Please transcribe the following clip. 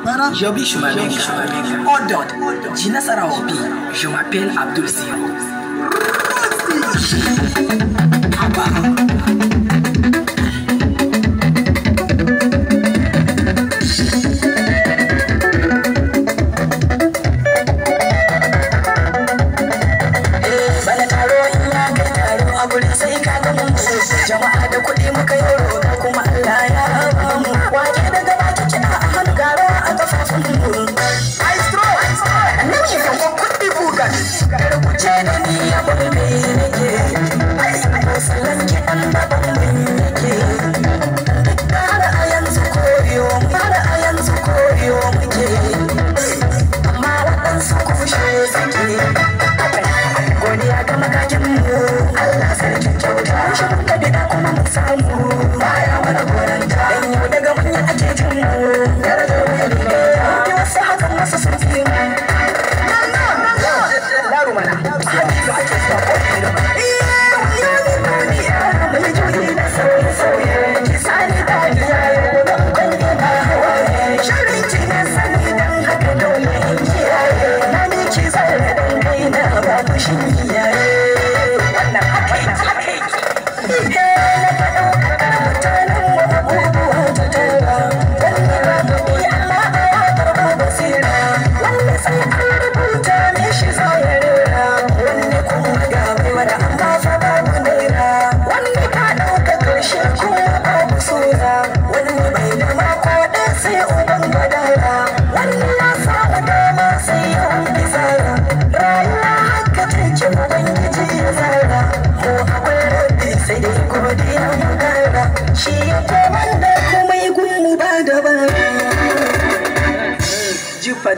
Je m'appelle Odod, Gina Saraopi. Je m'appelle Abdul Zero. Jama'a da kuɗi muka yi roƙa kuma Allah ya ba mu wake daga baki kiɗa a hannu gara a kafafun mu. Nauyi kan kuɗi bugan rubuce da ni ya babu mai nake sallan kiɗan da babu mai nake gara a yanzu koyo muke amma waɗansu kushe suke godiya ga magakin mu Allah sarkin kyauta shi muka bida kuma mu samu baya mana goranta dan yau daga manya ake jin mu darajar mu ne ya wasu hakan wasu sun fi mu daru mana da ake zuwa ko da ba mai juyi da sauye ki sani da ya yau da kwanne na hawaye shirin ki na sani dan haka dole in kiyaye na ne ki zai dan kai na ba ku shi kiyaye wannan haka yake shi komanda kuma yi gumu ba da ba jifa